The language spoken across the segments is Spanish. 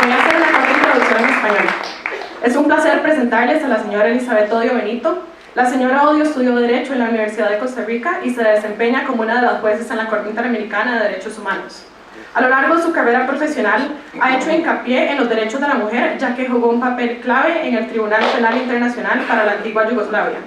Voy a hacer una corta introducción en español. Es un placer presentarles a la señora Elizabeth Odio Benito. La señora Odio estudió Derecho en la Universidad de Costa Rica y se desempeña como una de las jueces en la Corte Interamericana de Derechos Humanos. A lo largo de su carrera profesional ha hecho hincapié en los derechos de la mujer, ya que jugó un papel clave en el Tribunal Penal Internacional para la antigua Yugoslavia.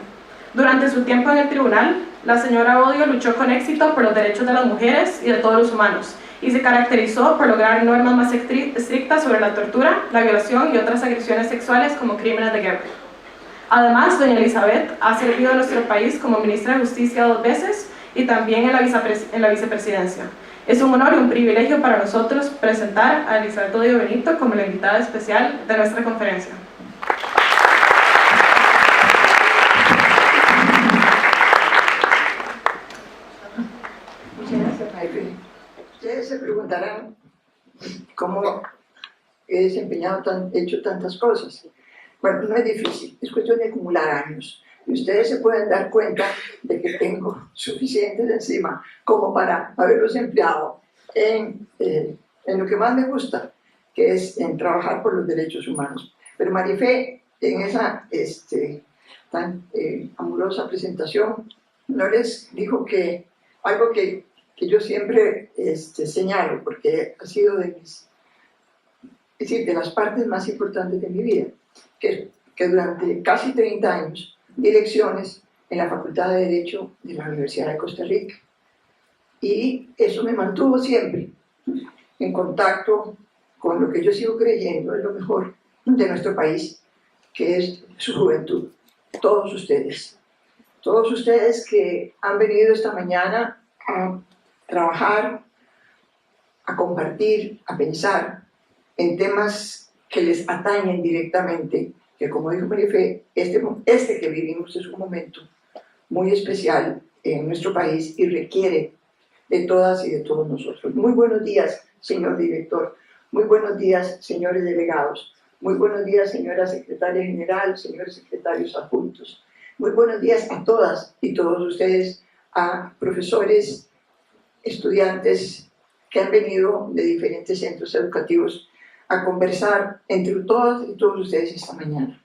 Durante su tiempo en el tribunal, la señora Odio luchó con éxito por los derechos de las mujeres y de todos los humanos, y se caracterizó por lograr normas más estrictas sobre la tortura, la violación y otras agresiones sexuales como crímenes de guerra. Además, doña Elizabeth ha servido a nuestro país como ministra de Justicia 2 veces y también en la vicepresidencia. Es un honor y un privilegio para nosotros presentar a Elizabeth Odio Benito como la invitada especial de nuestra conferencia. Muchas gracias, Mayre. Ustedes se preguntarán cómo he hecho tantas cosas. Bueno, no es difícil, es cuestión de acumular años. Y ustedes se pueden dar cuenta de que tengo suficientes encima como para haberlos empleado en lo que más me gusta, que es en trabajar por los derechos humanos. Pero Marifé, en esa tan amorosa presentación, no les dijo que algo que yo siempre señalo, porque ha sido de las partes más importantes de mi vida, que durante casi 30 años di lecciones en la Facultad de Derecho de la Universidad de Costa Rica. Y eso me mantuvo siempre en contacto con lo que yo sigo creyendo es lo mejor de nuestro país, que es su juventud. Todos ustedes que han venido esta mañana a trabajar, a compartir, a pensar en temas que les atañen directamente, que como dijo Marifé, este que vivimos es un momento muy especial en nuestro país y requiere de todas y de todos nosotros. Muy buenos días, señor director. Muy buenos días, señores delegados. Muy buenos días, señora secretaria general, señores secretarios adjuntos. Muy buenos días a todas y todos ustedes, a profesores, estudiantes que han venido de diferentes centros educativos a conversar entre todas y todos ustedes esta mañana.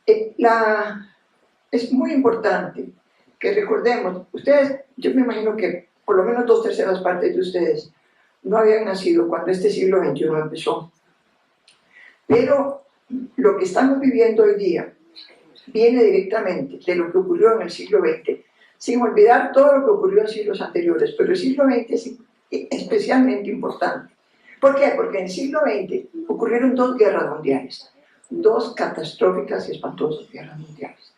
Es muy importante que recordemos, ustedes, yo me imagino que por lo menos 2/3 partes de ustedes no habían nacido cuando este siglo XXI empezó. Pero lo que estamos viviendo hoy día viene directamente de lo que ocurrió en el siglo XX, sin olvidar todo lo que ocurrió en siglos anteriores, pero el siglo XX es especialmente importante. ¿Por qué? Porque en el siglo XX ocurrieron 2 guerras mundiales, 2 catastróficas y espantosas guerras mundiales,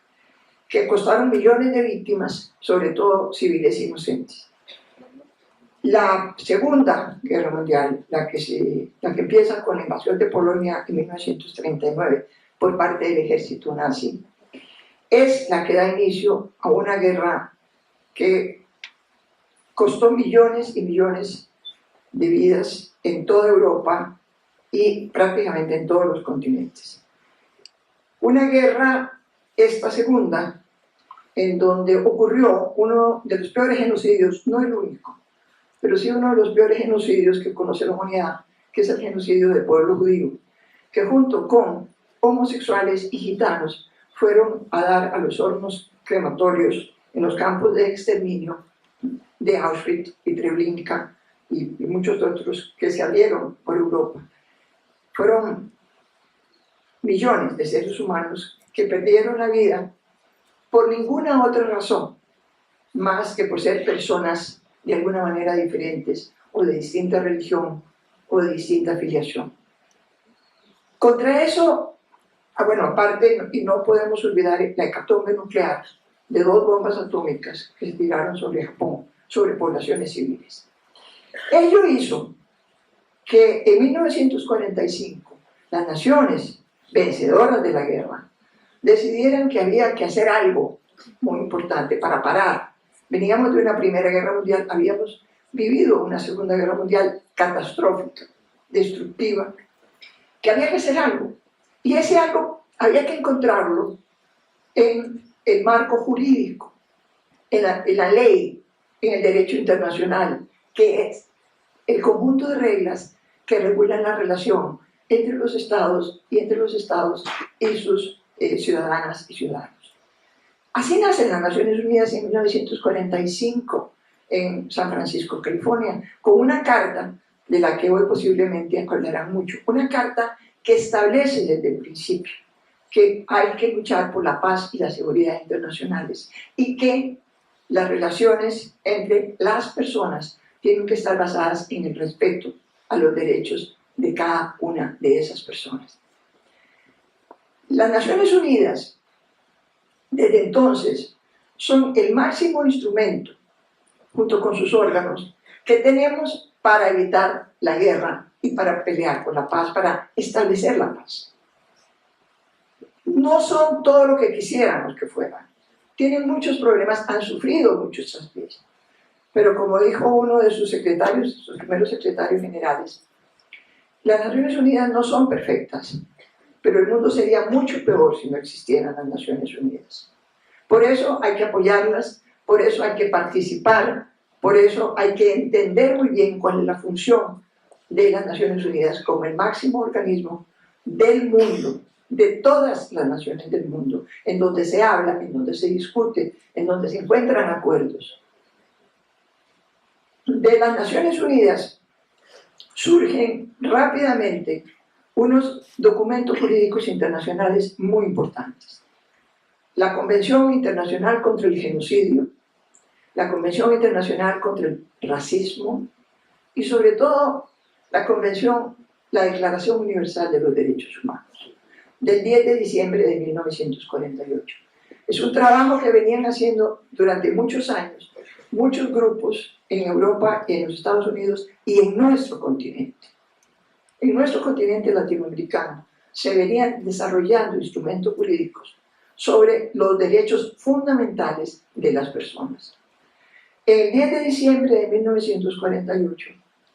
que costaron millones de víctimas, sobre todo civiles inocentes. La Segunda Guerra Mundial, la que empieza con la invasión de Polonia en 1939 por parte del ejército nazi, es la que da inicio a una guerra que costó millones y millones de vidas en toda Europa y prácticamente en todos los continentes. Una guerra, esta segunda, en donde ocurrió uno de los peores genocidios, no el único, pero sí uno de los peores genocidios que conoce la humanidad, que es el genocidio del pueblo judío, que junto con homosexuales y gitanos fueron a dar a los hornos crematorios en los campos de exterminio de Auschwitz y Treblinka y muchos otros que se abrieron por Europa. Fueron millones de seres humanos que perdieron la vida por ninguna otra razón más que por ser personas de alguna manera diferentes o de distinta religión o de distinta afiliación. Contra eso, aparte, y no podemos olvidar la hecatombe nuclear de 2 bombas atómicas que se tiraron sobre Japón, sobre poblaciones civiles. Ello hizo que en 1945 las naciones vencedoras de la guerra decidieran que había que hacer algo muy importante para parar. Veníamos de una Primera Guerra Mundial, habíamos vivido una Segunda Guerra Mundial catastrófica, destructiva, que había que hacer algo. Y ese algo había que encontrarlo en el marco jurídico, en la ley, en el derecho internacional, que es el conjunto de reglas que regulan la relación entre los estados y sus ciudadanas y ciudadanos. Así nacen las Naciones Unidas en 1945 en San Francisco, California, con una carta de la que hoy posiblemente acordarán mucho, una carta que establece desde el principio que hay que luchar por la paz y la seguridad internacionales y que las relaciones entre las personas tienen que estar basadas en el respeto a los derechos de cada una de esas personas. Las Naciones Unidas, desde entonces, son el máximo instrumento, junto con sus órganos, que tenemos para evitar la guerra y para pelear por la paz, para establecer la paz. No son todo lo que quisiéramos que fueran. Tienen muchos problemas, han sufrido muchos traspiés. Pero como dijo uno de sus secretarios, sus primeros secretarios generales, las Naciones Unidas no son perfectas, pero el mundo sería mucho peor si no existieran las Naciones Unidas. Por eso hay que apoyarlas, por eso hay que participar, por eso hay que entender muy bien cuál es la función de las Naciones Unidas como el máximo organismo del mundo, de todas las naciones del mundo, en donde se habla, en donde se discute, en donde se encuentran acuerdos. De las Naciones Unidas surgen rápidamente unos documentos jurídicos internacionales muy importantes. La Convención Internacional contra el Genocidio, la Convención Internacional contra el Racismo y sobre todo la Declaración Universal de los Derechos Humanos, del 10 de diciembre de 1948. Es un trabajo que venían haciendo durante muchos años muchos grupos en Europa, en los Estados Unidos y en nuestro continente. En nuestro continente latinoamericano se venían desarrollando instrumentos jurídicos sobre los derechos fundamentales de las personas. El 10 de diciembre de 1948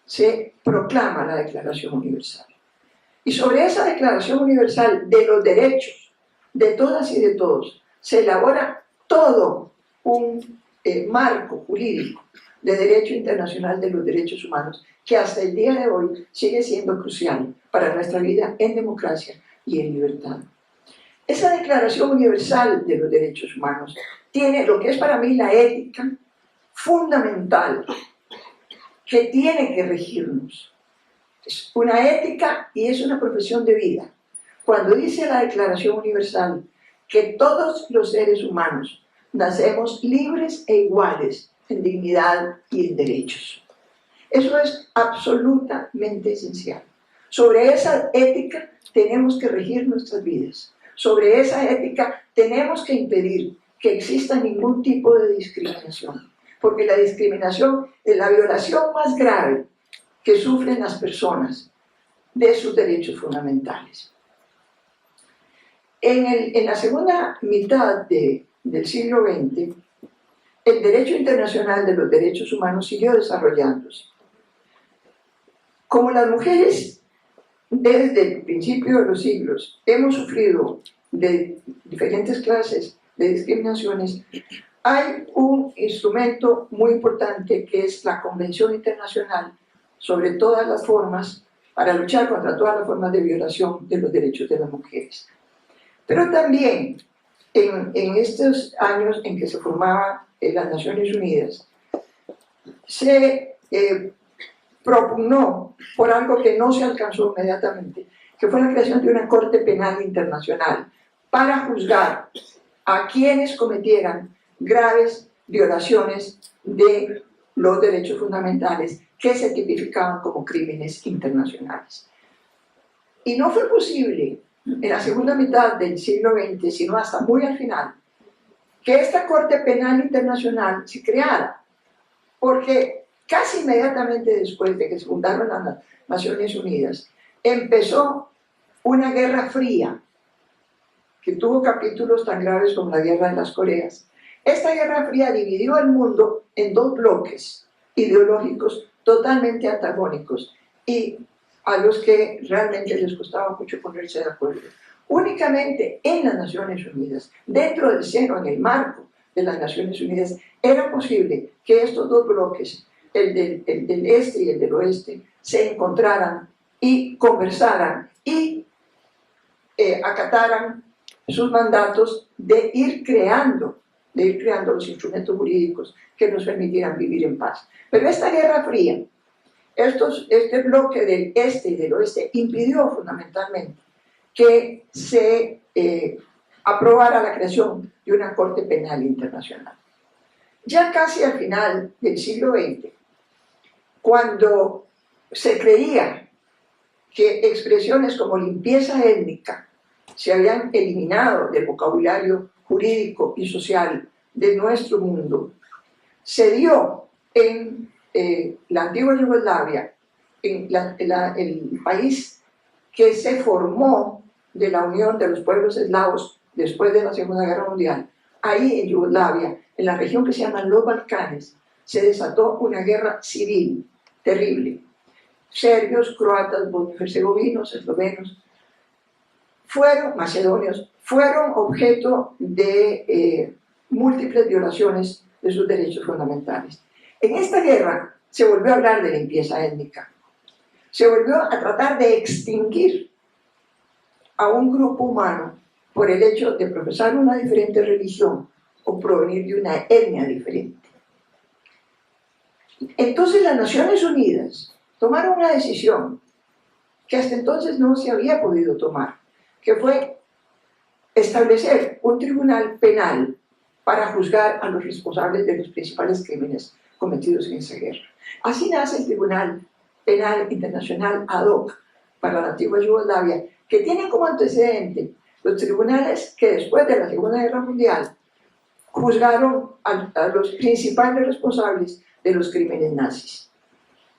se proclama la Declaración Universal. Y sobre esa Declaración Universal de los derechos de todas y de todos se elabora todo un marco jurídico de derecho internacional de los derechos humanos que hasta el día de hoy sigue siendo crucial para nuestra vida en democracia y en libertad. Esa Declaración Universal de los Derechos Humanos tiene lo que es para mí la ética fundamental que tiene que regirnos. Es una ética y es una profesión de vida. Cuando dice la Declaración Universal que todos los seres humanos nacemos libres e iguales en dignidad y en derechos. Eso es absolutamente esencial. Sobre esa ética tenemos que regir nuestras vidas. Sobre esa ética tenemos que impedir que exista ningún tipo de discriminación, porque la discriminación es la violación más grave que sufren las personas de sus derechos fundamentales. En la segunda mitad del siglo XX, el derecho internacional de los derechos humanos siguió desarrollándose. Como las mujeres, desde el principio de los siglos, hemos sufrido de diferentes clases de discriminaciones, hay un instrumento muy importante que es la Convención Internacional sobre todas las formas, para luchar contra todas las formas de violación de los derechos de las mujeres. Pero también, en estos años en que se formaban las Naciones Unidas, se propugnó por algo que no se alcanzó inmediatamente, que fue la creación de una Corte Penal Internacional para juzgar a quienes cometieran graves violaciones de los derechos fundamentales que se tipificaban como crímenes internacionales. Y no fue posible en la segunda mitad del siglo XX, sino hasta muy al final, que esta Corte Penal Internacional se creara, porque casi inmediatamente después de que se fundaron las Naciones Unidas, empezó una guerra fría, que tuvo capítulos tan graves como la Guerra de las Coreas. Esta Guerra Fría dividió el mundo en dos bloques ideológicos totalmente antagónicos y a los que realmente les costaba mucho ponerse de acuerdo. Únicamente en las Naciones Unidas, dentro del seno, en el marco de las Naciones Unidas, era posible que estos dos bloques, el del este y el del oeste, se encontraran y conversaran y acataran sus mandatos de ir creando los instrumentos jurídicos que nos permitieran vivir en paz. Pero esta Guerra Fría, este bloque del este y del oeste impidió fundamentalmente que se aprobara la creación de una Corte Penal Internacional. Ya casi al final del siglo XX, cuando se creía que expresiones como limpieza étnica se habían eliminado del vocabulario jurídico y social de nuestro mundo, se dio en la antigua Yugoslavia, en el país que se formó de la unión de los pueblos eslavos después de la Segunda Guerra Mundial, ahí en Yugoslavia, en la región que se llama los Balcanes, se desató una guerra civil terrible. Serbios, croatas, bosnio-herzegovinos, eslovenos, macedonios, fueron objeto de múltiples violaciones de sus derechos fundamentales. En esta guerra se volvió a hablar de limpieza étnica, se volvió a tratar de extinguir a un grupo humano por el hecho de profesar una diferente religión o provenir de una etnia diferente. Entonces las Naciones Unidas tomaron una decisión que hasta entonces no se había podido tomar, que fue establecer un tribunal penal para juzgar a los responsables de los principales crímenes cometidos en esa guerra. Así nace el Tribunal Penal Internacional ad hoc para la antigua Yugoslavia, que tiene como antecedente los tribunales que después de la Segunda Guerra Mundial juzgaron a los principales responsables de los crímenes nazis.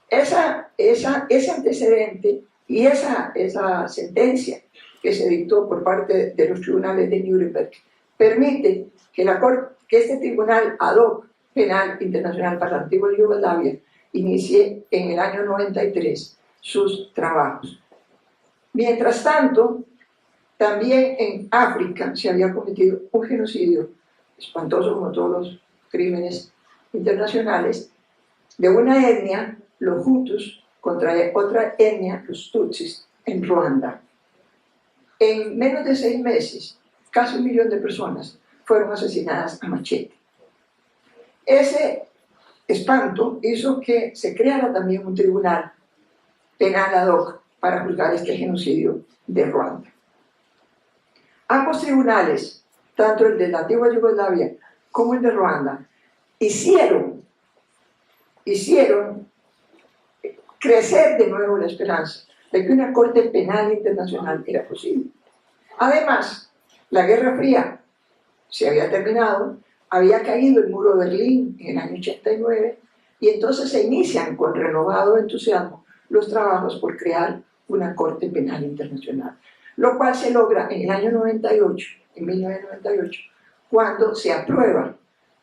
Ese antecedente y esa sentencia que se dictó por parte de los tribunales de Nuremberg permite que este tribunal ad hoc penal internacional para la antigua Yugoslavia inicie en el año 93 sus trabajos. Mientras tanto, también en África se había cometido un genocidio espantoso, como todos los crímenes internacionales, de una etnia, los Hutus, contra otra etnia, los Tutsis, en Ruanda. En menos de 6 meses, casi 1 millón de personas fueron asesinadas a machete. Ese espanto hizo que se creara también un tribunal penal ad hoc para juzgar este genocidio de Ruanda. Ambos tribunales, tanto el de la antigua Yugoslavia como el de Ruanda, hicieron crecer de nuevo la esperanza de que una Corte Penal Internacional era posible. Además, la Guerra Fría se había terminado, había caído el muro de Berlín en el año 89, y entonces se inician con renovado entusiasmo los trabajos por crear una Corte Penal Internacional, lo cual se logra en el año 98, en 1998, cuando se aprueba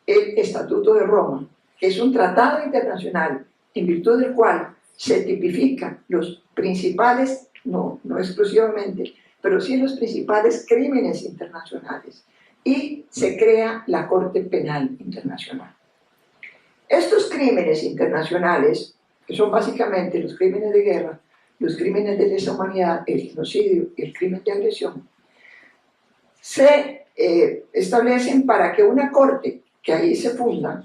el Estatuto de Roma, que es un tratado internacional en virtud del cual se tipifican los principales, no exclusivamente, pero sí los principales crímenes internacionales, y se crea la Corte Penal Internacional. Estos crímenes internacionales, que son básicamente los crímenes de guerra, los crímenes de lesa humanidad, el genocidio y el crimen de agresión, se establecen para que una corte que ahí se funda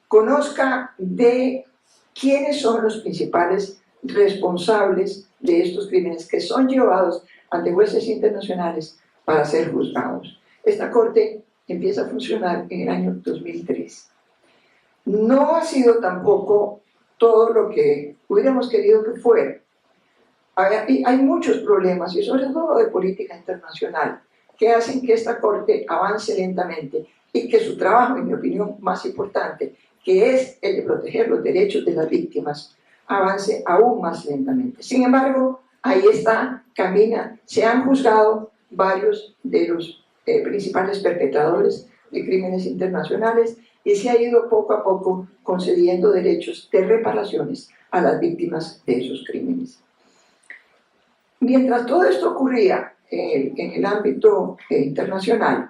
conozca de quiénes son los principales responsables de estos crímenes que son llevados ante jueces internacionales para ser juzgados. Esta corte empieza a funcionar en el año 2003. No ha sido tampoco todo lo que hubiéramos querido que fuera. Hay muchos problemas, y sobre todo de política internacional, que hacen que esta corte avance lentamente y que su trabajo, en mi opinión, más importante, que es el de proteger los derechos de las víctimas, avance aún más lentamente. Sin embargo, ahí está, camina, se han juzgado varios de los principales perpetradores de crímenes internacionales y se ha ido poco a poco concediendo derechos de reparaciones a las víctimas de esos crímenes. Mientras todo esto ocurría en el ámbito internacional,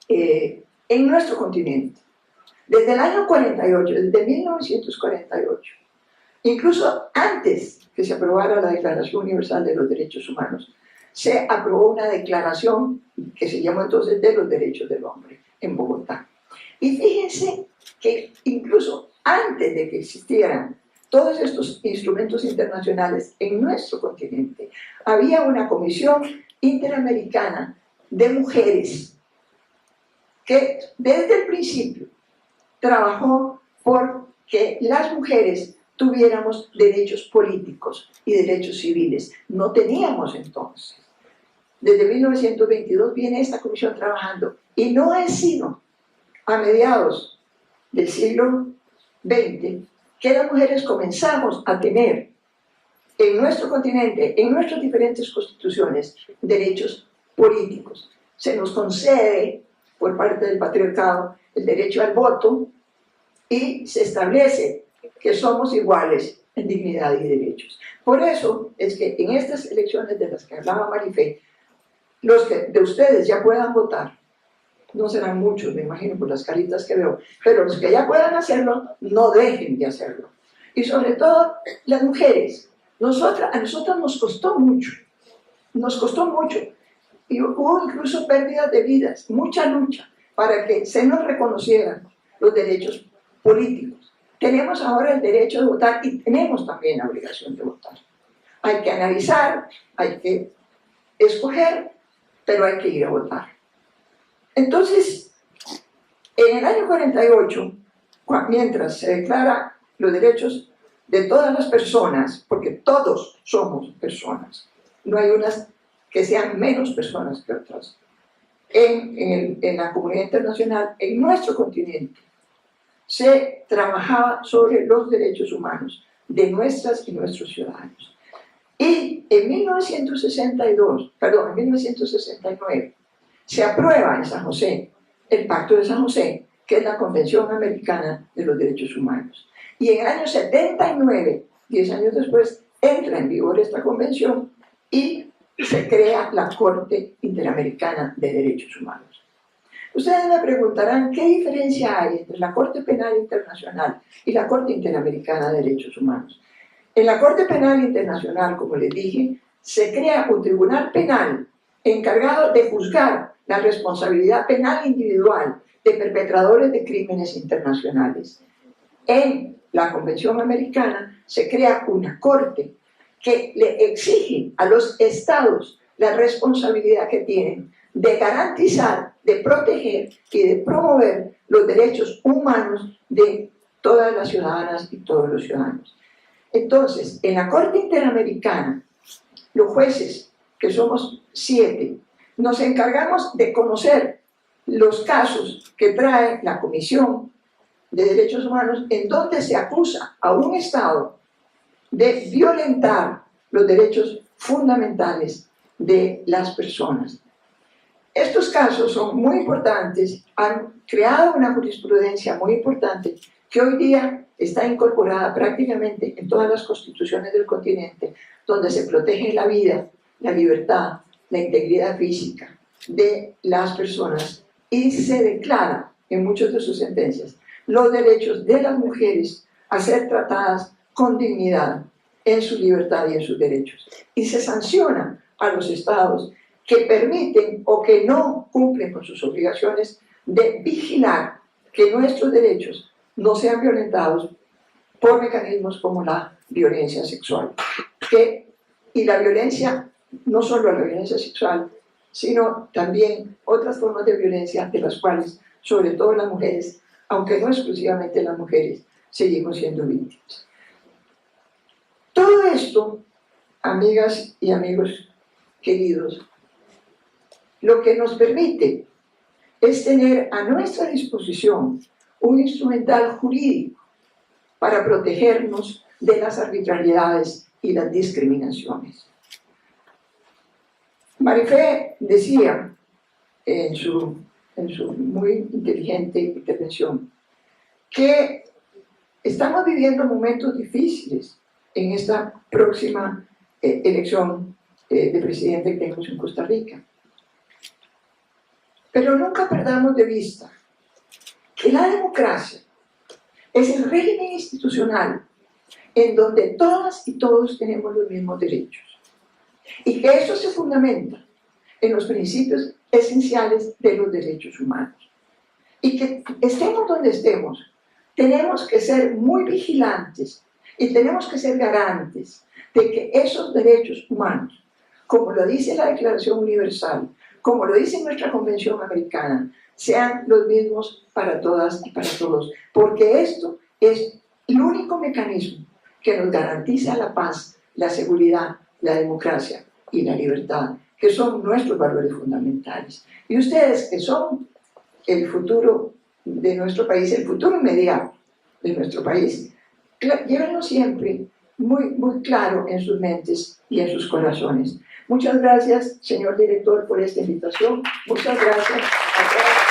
en nuestro continente, desde el año 48, desde 1948, Incluso antes que se aprobara la Declaración Universal de los Derechos Humanos, se aprobó una declaración que se llamó entonces de los Derechos del Hombre en Bogotá. Y fíjense que incluso antes de que existieran todos estos instrumentos internacionales en nuestro continente, había una comisión interamericana de mujeres que desde el principio trabajó por que las mujeres tuviéramos derechos políticos y derechos civiles. No teníamos entonces. Desde 1922 viene esta comisión trabajando y no ha sido a mediados del siglo XX que las mujeres comenzamos a tener en nuestro continente, en nuestras diferentes constituciones, derechos políticos. Se nos concede por parte del patriarcado el derecho al voto y se establece que somos iguales en dignidad y derechos. Por eso es que en estas elecciones de las que hablaba Marifé, los que de ustedes ya puedan votar, no serán muchos, me imagino, por las caritas que veo, pero los que ya puedan hacerlo, no dejen de hacerlo. Y sobre todo, las mujeres. A nosotras nos costó mucho, y hubo incluso pérdidas de vidas, mucha lucha para que se nos reconocieran los derechos políticos. Tenemos ahora el derecho de votar y tenemos también la obligación de votar. Hay que analizar, hay que escoger, pero hay que ir a votar. Entonces, en el año 48, mientras se declara los derechos de todas las personas, porque todos somos personas, no hay unas que sean menos personas que otras, en la comunidad internacional, en nuestro continente, se trabajaba sobre los derechos humanos de nuestras y nuestros ciudadanos. Y en 1969, se aprueba en San José el Pacto de San José, que es la Convención Americana de los Derechos Humanos. Y en el año 79, 10 años después, entra en vigor esta convención y se crea la Corte Interamericana de Derechos Humanos. Ustedes me preguntarán qué diferencia hay entre la Corte Penal Internacional y la Corte Interamericana de Derechos Humanos. En la Corte Penal Internacional, como les dije, se crea un tribunal penal encargado de juzgar la responsabilidad penal individual de perpetradores de crímenes internacionales. En la Convención Americana se crea una corte que le exige a los estados la responsabilidad que tienen de garantizar, de proteger y de promover los derechos humanos de todas las ciudadanas y todos los ciudadanos. Entonces, en la Corte Interamericana, los jueces, que somos 7, nos encargamos de conocer los casos que trae la Comisión de Derechos Humanos en donde se acusa a un Estado de violentar los derechos fundamentales de las personas. Estos casos son muy importantes, han creado una jurisprudencia muy importante que hoy día está incorporada prácticamente en todas las constituciones del continente, donde se protege la vida, la libertad, la integridad física de las personas y se declara en muchas de sus sentencias los derechos de las mujeres a ser tratadas con dignidad en su libertad y en sus derechos. Y se sanciona a los estados que permiten o que no cumplen con sus obligaciones de vigilar que nuestros derechos no sean violentados por mecanismos como la violencia sexual. Y la violencia, no solo la violencia sexual, sino también otras formas de violencia de las cuales, sobre todo las mujeres, aunque no exclusivamente las mujeres, seguimos siendo víctimas. Todo esto, amigas y amigos queridos, lo que nos permite es tener a nuestra disposición un instrumental jurídico para protegernos de las arbitrariedades y las discriminaciones. Marifé decía en su muy inteligente intervención que estamos viviendo momentos difíciles en esta próxima elección de presidente que tenemos en Costa Rica. Pero nunca perdamos de vista que la democracia es el régimen institucional en donde todas y todos tenemos los mismos derechos. Y que eso se fundamenta en los principios esenciales de los derechos humanos. Y que estemos donde estemos, tenemos que ser muy vigilantes y tenemos que ser garantes de que esos derechos humanos, como lo dice la Declaración Universal, como lo dice nuestra Convención Americana, sean los mismos para todas y para todos, porque esto es el único mecanismo que nos garantiza la paz, la seguridad, la democracia y la libertad, que son nuestros valores fundamentales. Y ustedes, que son el futuro de nuestro país, el futuro inmediato de nuestro país, llévenlo siempre muy claro en sus mentes y en sus corazones. Muchas gracias, señor director, por esta invitación. Muchas gracias a todos.